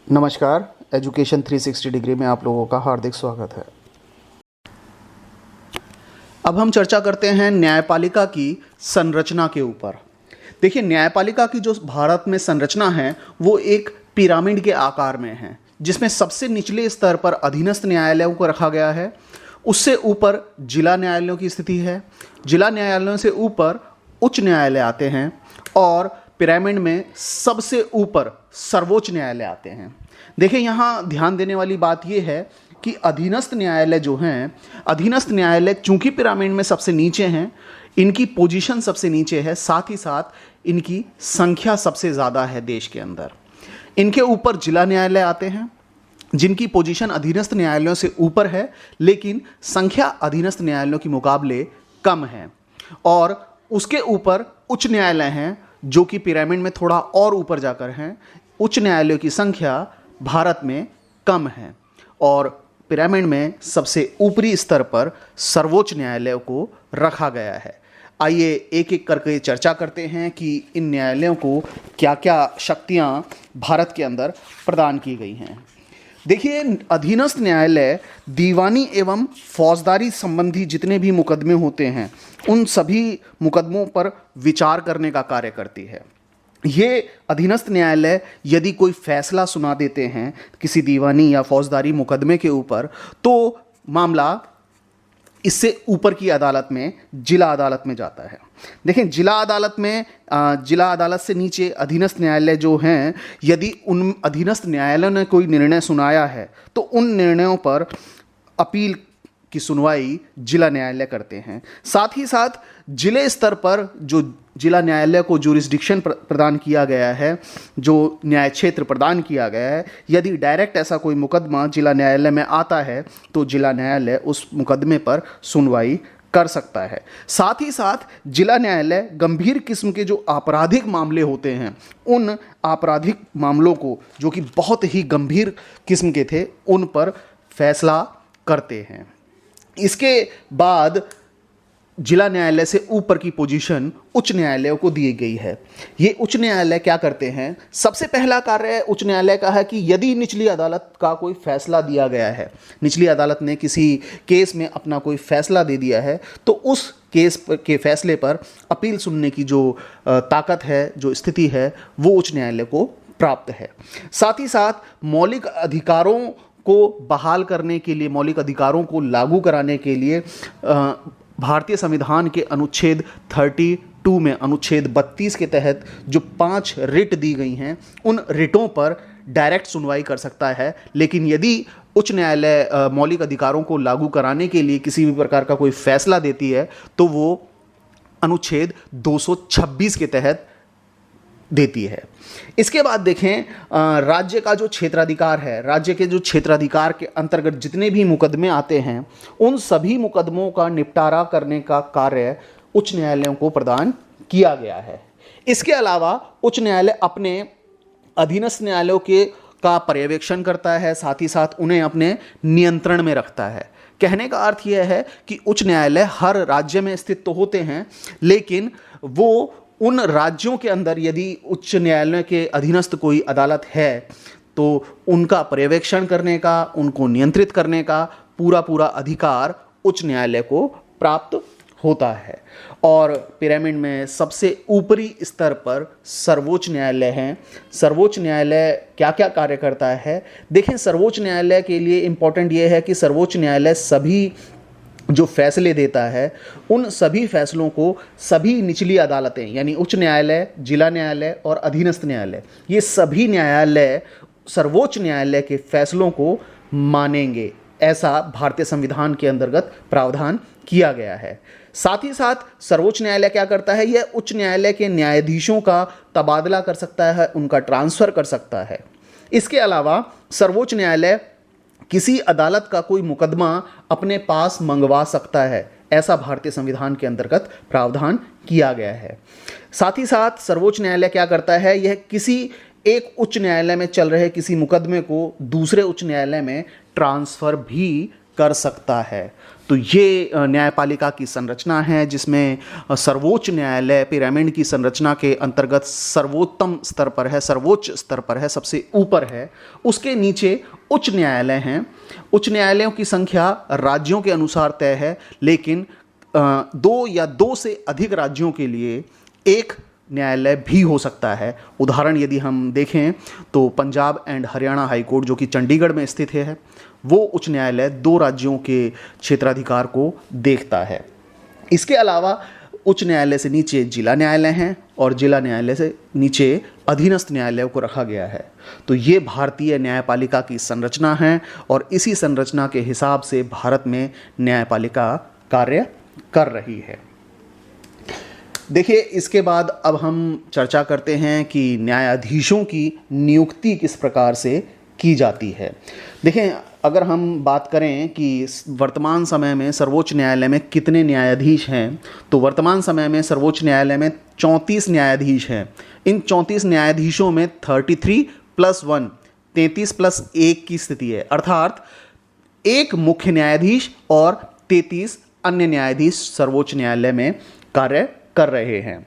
नमस्कार। Education 360 degree में आप लोगों का हार्दिक स्वागत है। अब हम चर्चा करते हैं न्यायपालिका की संरचना के ऊपर। देखिए, न्यायपालिका की जो भारत में संरचना है वो एक पिरामिड के आकार में है, जिसमें सबसे निचले स्तर पर अधीनस्थ न्यायालयों को रखा गया है। उससे ऊपर जिला न्यायालयों की स्थिति है। जिला न्यायालयों से ऊपर उच्च न्यायालय आते हैं और पिरामिड में सबसे ऊपर सर्वोच्च न्यायालय आते हैं। देखिए, यहाँ ध्यान देने वाली बात यह है कि अधीनस्थ न्यायालय जो हैं, अधीनस्थ न्यायालय चूंकि पिरामिड में सबसे नीचे हैं, इनकी पोजीशन सबसे नीचे है, साथ ही साथ इनकी संख्या सबसे ज़्यादा है देश के अंदर। इनके ऊपर जिला न्यायालय आते हैं, जिनकी पोजीशन अधीनस्थ न्यायालयों से ऊपर है, लेकिन संख्या अधीनस्थ न्यायालयों के मुकाबले कम है। और उसके ऊपर उच्च न्यायालय हैं, जो कि पिरामिड में थोड़ा और ऊपर जाकर हैं। उच्च न्यायालयों की संख्या भारत में कम है और पिरामिड में सबसे ऊपरी स्तर पर सर्वोच्च न्यायालय को रखा गया है। आइए एक एक करके चर्चा करते हैं कि इन न्यायालयों को क्या क्या शक्तियां भारत के अंदर प्रदान की गई हैं। देखिए, अधीनस्थ न्यायालय दीवानी एवं फौजदारी संबंधी जितने भी मुकदमे होते हैं, उन सभी मुकदमों पर विचार करने का कार्य करती है। ये अधीनस्थ न्यायालय यदि कोई फैसला सुना देते हैं किसी दीवानी या फौजदारी मुकदमे के ऊपर, तो मामला इससे ऊपर की अदालत में, जिला अदालत में जाता है। देखें, जिला अदालत में, जिला अदालत से नीचे अधीनस्थ न्यायालय जो हैं, यदि उन अधीनस्थ न्यायालयों ने कोई निर्णय सुनाया है तो उन निर्णयों पर अपील की सुनवाई जिला न्यायालय करते हैं। साथ ही साथ जिले स्तर पर जो जिला न्यायालय को जुरिस्डिक्शन प्रदान किया गया है, जो न्याय क्षेत्र प्रदान किया गया है, यदि डायरेक्ट ऐसा कोई मुकदमा जिला न्यायालय में आता है तो जिला न्यायालय उस मुकदमे पर सुनवाई कर सकता है। साथ ही साथ जिला न्यायालय गंभीर किस्म के जो आपराधिक मामले होते हैं, उन आपराधिक मामलों को, जो कि बहुत ही गंभीर किस्म के थे, उन पर फैसला करते हैं। इसके बाद जिला न्यायालय से ऊपर की पोजीशन उच्च न्यायालयों को दी गई है। ये उच्च न्यायालय क्या करते हैं? सबसे पहला कार्य उच्च न्यायालय का है कि यदि निचली अदालत का कोई फैसला दिया गया है, निचली अदालत ने किसी केस में अपना कोई फैसला दे दिया है, तो उस केस के फैसले पर अपील सुनने की जो ताकत है, जो स्थिति है, वो उच्च न्यायालय को प्राप्त है। साथ ही साथ मौलिक अधिकारों को बहाल करने के लिए, मौलिक अधिकारों को लागू कराने के लिए भारतीय संविधान के अनुच्छेद 32 में, अनुच्छेद 32 के तहत जो 5 रिट दी गई हैं, उन रिटों पर डायरेक्ट सुनवाई कर सकता है। लेकिन यदि उच्च न्यायालय मौलिक अधिकारों को लागू कराने के लिए किसी भी प्रकार का कोई फैसला देती है, तो वो अनुच्छेद 226 के तहत देती है। इसके बाद देखें, राज्य का जो क्षेत्राधिकार है, राज्य के जो क्षेत्राधिकार के अंतर्गत जितने भी मुकदमे आते हैं, उन सभी मुकदमों का निपटारा करने का कार्य उच्च न्यायालयों को प्रदान किया गया है। इसके अलावा उच्च न्यायालय अपने अधीनस्थ न्यायालयों के का पर्यवेक्षण करता है, साथ ही साथ उन्हें अपने नियंत्रण में रखता है। कहने का अर्थ यह है कि उच्च न्यायालय हर राज्य में स्थित तो होते हैं, लेकिन वो उन राज्यों के अंदर यदि उच्च न्यायालय के अधीनस्थ कोई अदालत है, तो उनका पर्यवेक्षण करने का, उनको नियंत्रित करने का पूरा अधिकार उच्च न्यायालय को प्राप्त होता है। और पिरामिड में सबसे ऊपरी स्तर पर सर्वोच्च न्यायालय है। सर्वोच्च न्यायालय क्या क्या कार्य करता है? देखें, सर्वोच्च न्यायालय के लिए इम्पोर्टेंट ये है कि सर्वोच्च न्यायालय सभी जो फैसले देता है, उन सभी फैसलों को सभी निचली अदालतें, यानी उच्च न्यायालय, जिला न्यायालय और अधीनस्थ न्यायालय, ये सभी न्यायालय सर्वोच्च न्यायालय के फैसलों को मानेंगे। ऐसा भारतीय संविधान के अंतर्गत प्रावधान किया गया है। साथ ही साथ सर्वोच्च न्यायालय क्या करता है? यह उच्च न्यायालय के न्यायाधीशों का तबादला कर सकता है, उनका ट्रांसफ़र कर सकता है। इसके अलावा सर्वोच्च न्यायालय किसी अदालत का कोई मुकदमा अपने पास मंगवा सकता है, ऐसा भारतीय संविधान के अंतर्गत प्रावधान किया गया है। साथ ही साथ सर्वोच्च न्यायालय क्या करता है? यह किसी एक उच्च न्यायालय में चल रहे किसी मुकदमे को दूसरे उच्च न्यायालय में ट्रांसफ़र भी कर सकता है। तो ये न्यायपालिका की संरचना है, जिसमें सर्वोच्च न्यायालय पिरामिड की संरचना के अंतर्गत सर्वोत्तम स्तर पर है, सर्वोच्च स्तर पर है, सबसे ऊपर है। उसके नीचे उच्च न्यायालय हैं। उच्च न्यायालयों की संख्या राज्यों के अनुसार तय है, लेकिन दो या दो से अधिक राज्यों के लिए एक न्यायालय भी हो सकता है। उदाहरण यदि हम देखें तो Punjab and Haryana high court, जो कि चंडीगढ़ में स्थित है, वो उच्च न्यायालय दो राज्यों के क्षेत्राधिकार को देखता है। इसके अलावा उच्च न्यायालय से नीचे जिला न्यायालय हैं और जिला न्यायालय से नीचे अधीनस्थ न्यायालयों को रखा गया है। तो ये भारतीय न्यायपालिका की संरचना है और इसी संरचना के हिसाब से भारत में न्यायपालिका कार्य कर रही है। देखिए, इसके बाद अब हम चर्चा करते हैं कि न्यायाधीशों की नियुक्ति किस प्रकार से की जाती है। देखें, अगर हम बात करें कि वर्तमान समय में सर्वोच्च न्यायालय में कितने न्यायाधीश हैं, तो वर्तमान समय में सर्वोच्च न्यायालय में 34 न्यायाधीश हैं। इन 34 न्यायाधीशों में 33 + 1 33 + 1 की स्थिति है, अर्थात एक मुख्य न्यायाधीश और 33 अन्य न्यायाधीश सर्वोच्च न्यायालय में कार्य कर रहे हैं।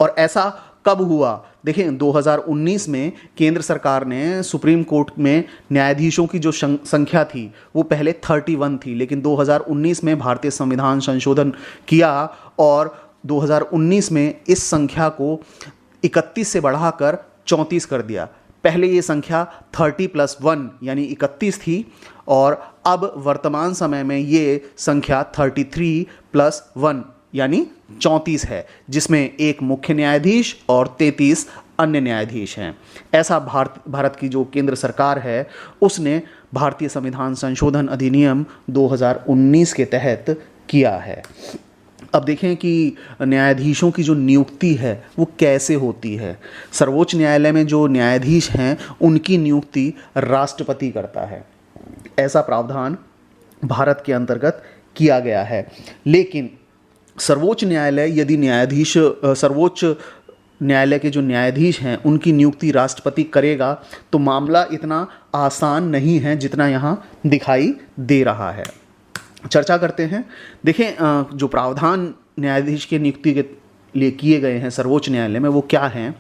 और ऐसा कब हुआ? देखें, 2019 में केंद्र सरकार ने सुप्रीम कोर्ट में न्यायाधीशों की जो संख्या थी वो पहले 31 थी, लेकिन 2019 में भारतीय संविधान संशोधन किया और 2019 में इस संख्या को 31 से बढ़ाकर 34 कर दिया। पहले ये संख्या 30 + 1 यानी 31 थी और अब वर्तमान समय में ये संख्या 33 + 1 यानी 34 है, जिसमें एक मुख्य न्यायाधीश और 33 अन्य न्यायाधीश हैं। ऐसा भारत की जो केंद्र सरकार है उसने भारतीय संविधान संशोधन अधिनियम 2019 के तहत किया है। अब देखें कि न्यायाधीशों की जो नियुक्ति है वो कैसे होती है। सर्वोच्च न्यायालय में जो न्यायाधीश हैं उनकी नियुक्ति राष्ट्रपति करता है। ऐसा प्रावधान भारत के अंतर्गत किया गया है। लेकिन सर्वोच्च न्यायालय यदि सर्वोच्च न्यायालय के जो न्यायाधीश हैं उनकी नियुक्ति राष्ट्रपति करेगा तो मामला इतना आसान नहीं है जितना यहाँ दिखाई दे रहा है। चर्चा करते हैं। देखें, जो प्रावधान न्यायाधीश की नियुक्ति के लिए किए गए हैं सर्वोच्च न्यायालय में वो क्या हैं।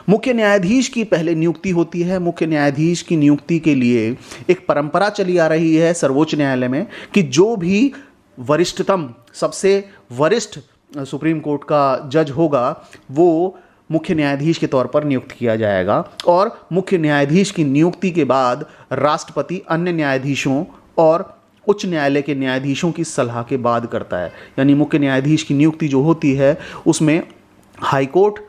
मुख्य न्यायाधीश की पहले नियुक्ति होती है। मुख्य न्यायाधीश की नियुक्ति के लिए एक परंपरा चली आ रही है सर्वोच्च न्यायालय में कि जो भी वरिष्ठतम, सबसे वरिष्ठ सुप्रीम कोर्ट का जज होगा वो मुख्य न्यायाधीश के तौर पर नियुक्त किया जाएगा और मुख्य न्यायाधीश की नियुक्ति के बाद राष्ट्रपति अन्य न्यायाधीशों और उच्च न्यायालय के न्यायाधीशों की सलाह के बाद करता है। यानी मुख्य न्यायाधीश की नियुक्ति जो होती है उसमें हाई कोर्ट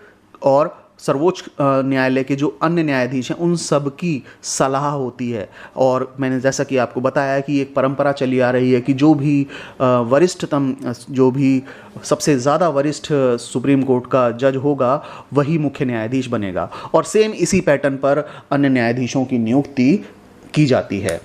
और सर्वोच्च न्यायालय के जो अन्य न्यायाधीश हैं उन सब की सलाह होती है। और मैंने जैसा कि आपको बताया कि एक परंपरा चली आ रही है कि जो भी वरिष्ठतम, जो भी सबसे ज़्यादा वरिष्ठ सुप्रीम कोर्ट का जज होगा वही मुख्य न्यायाधीश बनेगा और सेम इसी पैटर्न पर अन्य न्यायाधीशों की नियुक्ति की जाती है।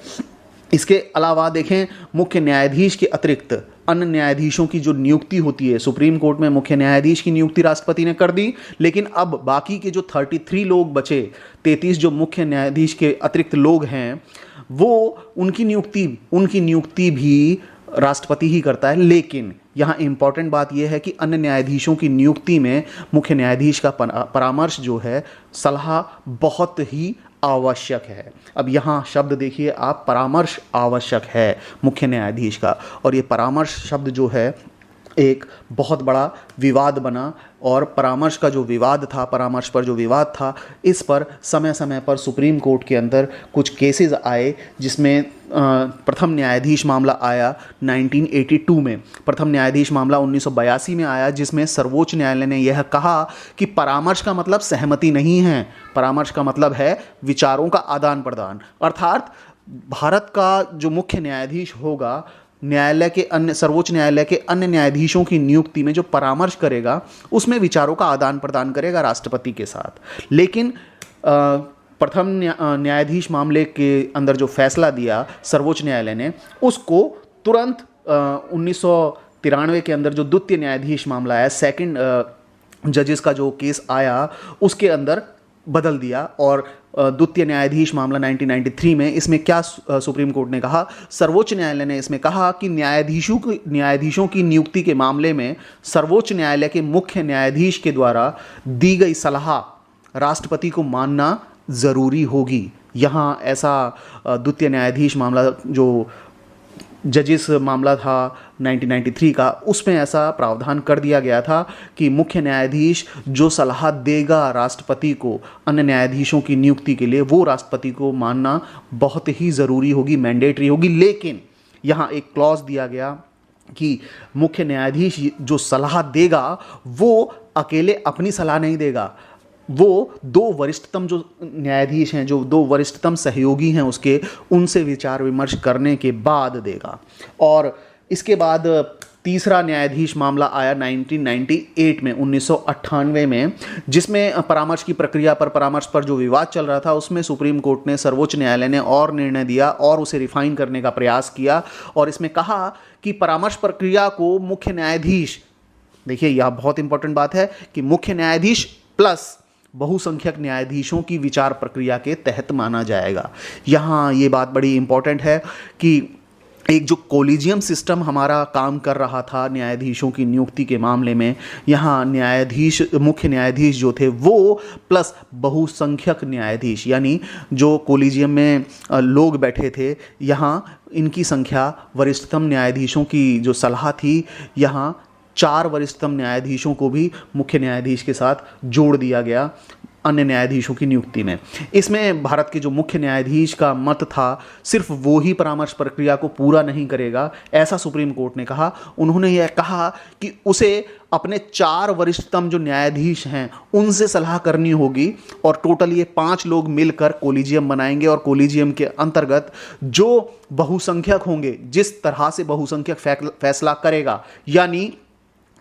इसके अलावा देखें, मुख्य न्यायाधीश के अतिरिक्त अन्य न्यायाधीशों की जो नियुक्ति होती है, सुप्रीम कोर्ट में मुख्य न्यायाधीश की नियुक्ति राष्ट्रपति ने कर दी, लेकिन अब बाकी के जो 33 लोग बचे, 33 जो मुख्य न्यायाधीश के अतिरिक्त लोग हैं वो उनकी नियुक्ति भी राष्ट्रपति ही करता है। लेकिन यहाँ इंपॉर्टेंट बात यह है कि अन्य न्यायाधीशों की नियुक्ति में मुख्य न्यायाधीश का परामर्श जो है, सलाह बहुत ही आवश्यक है। अब यहाँ शब्द देखिए आप, परामर्श आवश्यक है मुख्य न्यायाधीश का, और ये परामर्श शब्द जो है एक बहुत बड़ा विवाद बना और परामर्श का जो विवाद था, परामर्श पर जो विवाद था, इस पर समय समय पर सुप्रीम कोर्ट के अंदर कुछ केसेस आए जिसमें प्रथम न्यायाधीश मामला आया 1982 में, प्रथम न्यायाधीश मामला 1982 में आया, जिसमें सर्वोच्च न्यायालय ने यह कहा कि परामर्श का मतलब सहमति नहीं है, परामर्श का मतलब है विचारों का आदान प्रदान। अर्थात भारत का जो मुख्य न्यायाधीश होगा, सर्वोच्च न्यायालय के अन्य न्यायाधीशों की नियुक्ति में जो परामर्श करेगा उसमें विचारों का आदान प्रदान करेगा राष्ट्रपति के साथ। लेकिन प्रथम न्यायाधीश मामले के अंदर जो फैसला दिया सर्वोच्च न्यायालय ने, उसको तुरंत 1993 के अंदर जो द्वितीय न्यायाधीश मामला आया, सेकंड जजेस का जो केस आया, उसके अंदर बदल दिया। और द्वितीय न्यायाधीश मामला 1993 में इसमें क्या सुप्रीम कोर्ट ने कहा, सर्वोच्च न्यायालय ने इसमें कहा कि न्यायाधीशों की नियुक्ति के मामले में सर्वोच्च न्यायालय के मुख्य न्यायाधीश के द्वारा दी गई सलाह राष्ट्रपति को मानना ज़रूरी होगी। यहाँ ऐसा द्वितीय न्यायाधीश मामला जो जजिस मामला था 1993 का, उसमें ऐसा प्रावधान कर दिया गया था कि मुख्य न्यायाधीश जो सलाह देगा राष्ट्रपति को अन्य न्यायाधीशों की नियुक्ति के लिए, वो राष्ट्रपति को मानना बहुत ही ज़रूरी होगी, मैंडेटरी होगी। लेकिन यहाँ एक क्लॉज दिया गया कि मुख्य न्यायाधीश जो सलाह देगा वो अकेले अपनी सलाह नहीं देगा, वो दो वरिष्ठतम जो न्यायाधीश हैं, जो दो वरिष्ठतम सहयोगी हैं उसके, उनसे विचार विमर्श करने के बाद देगा। और इसके बाद तीसरा न्यायाधीश मामला आया 1998 में, जिसमें परामर्श की प्रक्रिया पर, परामर्श पर जो विवाद चल रहा था, उसमें सुप्रीम कोर्ट ने, सर्वोच्च न्यायालय ने और निर्णय दिया और उसे रिफाइन करने का प्रयास किया। और इसमें कहा कि परामर्श प्रक्रिया को मुख्य न्यायाधीश, देखिए यह बहुत इंपॉर्टेंट बात है कि मुख्य न्यायाधीश प्लस बहुसंख्यक न्यायाधीशों की विचार प्रक्रिया के तहत माना जाएगा। यहाँ ये बात बड़ी इंपॉर्टेंट है कि एक जो कोलिजियम सिस्टम हमारा काम कर रहा था न्यायाधीशों की नियुक्ति के मामले में, यहाँ मुख्य न्यायाधीश जो थे वो प्लस बहुसंख्यक न्यायाधीश, यानी जो कोलिजियम में लोग बैठे थे, यहाँ इनकी संख्या वरिष्ठतम न्यायाधीशों की जो सलाह थी, यहाँ 4 वरिष्ठतम न्यायाधीशों को भी मुख्य न्यायाधीश के साथ जोड़ दिया गया अन्य न्यायाधीशों की नियुक्ति में। इसमें भारत के जो मुख्य न्यायाधीश का मत था, सिर्फ वो ही परामर्श प्रक्रिया को पूरा नहीं करेगा, ऐसा सुप्रीम कोर्ट ने कहा। उन्होंने यह कहा कि उसे अपने 4 वरिष्ठतम जो न्यायाधीश हैं उनसे सलाह करनी होगी और टोटल ये 5 लोग मिलकर कोलिजियम बनाएंगे और कोलिजियम के अंतर्गत जो बहुसंख्यक होंगे, जिस तरह से बहुसंख्यक फैसला करेगा, यानी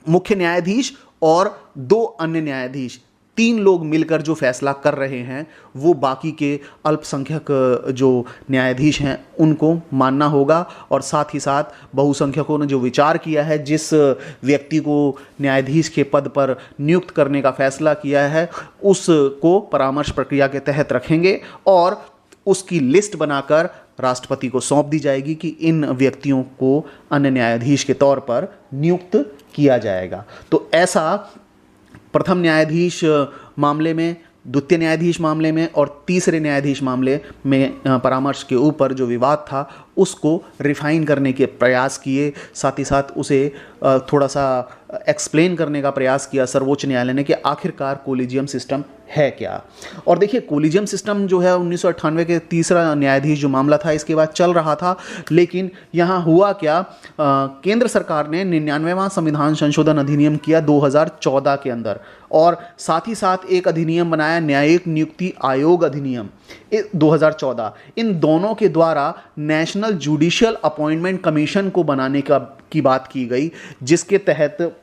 मुख्य न्यायाधीश और 2 अन्य न्यायाधीश, 3 लोग मिलकर जो फैसला कर रहे हैं, वो बाकी के अल्पसंख्यक जो न्यायाधीश हैं उनको मानना होगा। और साथ ही साथ बहुसंख्यकों ने जो विचार किया है, जिस व्यक्ति को न्यायाधीश के पद पर नियुक्त करने का फैसला किया है, उसको परामर्श प्रक्रिया के तहत रखेंगे और उसकी लिस्ट बनाकर राष्ट्रपति को सौंप दी जाएगी कि इन व्यक्तियों को अन्य न्यायाधीश के तौर पर नियुक्त किया जाएगा। तो ऐसा प्रथम न्यायाधीश मामले में, द्वितीय न्यायाधीश मामले में और तीसरे न्यायाधीश मामले में परामर्श के ऊपर जो विवाद था उसको रिफाइन करने के प्रयास किए, साथ ही साथ उसे थोड़ा सा एक्सप्लेन करने का प्रयास किया सर्वोच्च न्यायालय ने कि आखिरकार कोलिजियम सिस्टम है क्या। और देखिए कोलिजियम सिस्टम जो है 1998 के तीसरा न्यायाधीश जो मामला था इसके बाद चल रहा था, लेकिन यहाँ हुआ क्या, केंद्र सरकार ने 99वां संविधान संशोधन अधिनियम किया 2014 के अंदर, और साथ ही साथ एक अधिनियम बनाया न्यायिक नियुक्ति आयोग अधिनियम 2014। इन दोनों के द्वारा नेशनल जुडिशियल अपॉइंटमेंट कमीशन को बनाने की बात की गई, जिसके तहत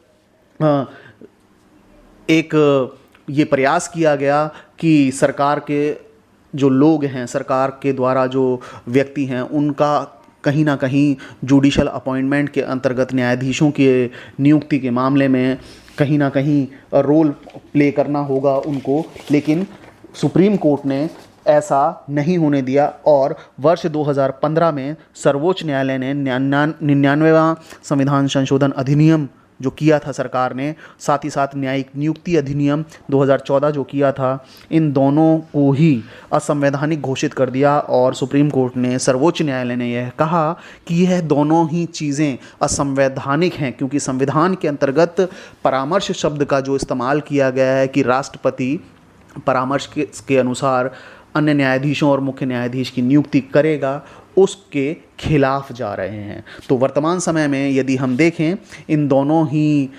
एक ये प्रयास किया गया कि सरकार के जो लोग हैं, सरकार के द्वारा जो व्यक्ति हैं, उनका कहीं ना कहीं जुडिशियल अपॉइंटमेंट के अंतर्गत न्यायाधीशों के नियुक्ति के मामले में कहीं ना कहीं रोल प्ले करना होगा उनको। लेकिन सुप्रीम कोर्ट ने ऐसा नहीं होने दिया और वर्ष 2015 में सर्वोच्च न्यायालय ने 99वां संविधान संशोधन अधिनियम जो किया था सरकार ने, साथ ही साथ न्यायिक नियुक्ति अधिनियम 2014 जो किया था, इन दोनों को ही असंवैधानिक घोषित कर दिया। और सुप्रीम कोर्ट ने, सर्वोच्च न्यायालय ने यह कहा कि यह दोनों ही चीज़ें असंवैधानिक हैं, क्योंकि संविधान के अंतर्गत परामर्श शब्द का जो इस्तेमाल किया गया है कि राष्ट्रपति परामर्श के अनुसार अन्य न्यायाधीशों और मुख्य न्यायाधीश की नियुक्ति करेगा, उसके खिलाफ जा रहे हैं। तो वर्तमान समय में यदि हम देखें, इन दोनों ही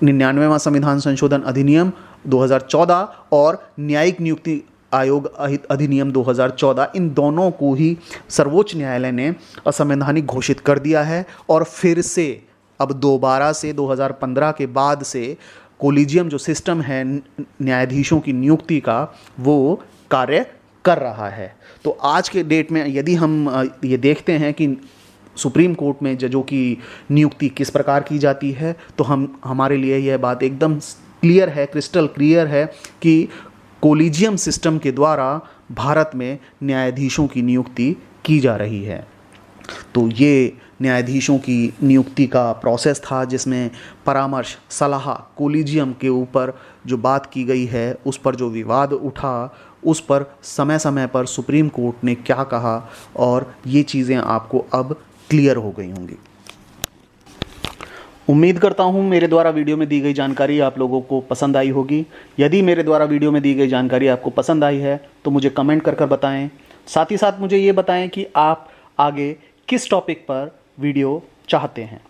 99वां संविधान संशोधन अधिनियम 2014 और न्यायिक नियुक्ति आयोग अधिनियम 2014, इन दोनों को ही सर्वोच्च न्यायालय ने असंवैधानिक घोषित कर दिया है। और फिर से अब दोबारा से 2015 के बाद से कोलिजियम जो सिस्टम है न्यायाधीशों की नियुक्ति का, वो कार्य कर रहा है। तो आज के डेट में यदि हम ये देखते हैं कि सुप्रीम कोर्ट में जजों की नियुक्ति किस प्रकार की जाती है, तो हमारे लिए यह बात एकदम क्लियर है, क्रिस्टल क्लियर है कि कोलिजियम सिस्टम के द्वारा भारत में न्यायाधीशों की नियुक्ति की जा रही है। तो ये न्यायाधीशों की नियुक्ति का प्रोसेस था जिसमें परामर्श, सलाह, कोलिजियम के ऊपर जो बात की गई है, उस पर जो विवाद उठा, उस पर समय समय पर सुप्रीम कोर्ट ने क्या कहा, और ये चीज़ें आपको अब क्लियर हो गई होंगी। उम्मीद करता हूँ मेरे द्वारा वीडियो में दी गई जानकारी आप लोगों को पसंद आई होगी। यदि मेरे द्वारा वीडियो में दी गई जानकारी आपको पसंद आई है तो मुझे कमेंट कर बताएं। साथ ही साथ मुझे ये बताएं कि आप आगे किस टॉपिक पर वीडियो चाहते हैं।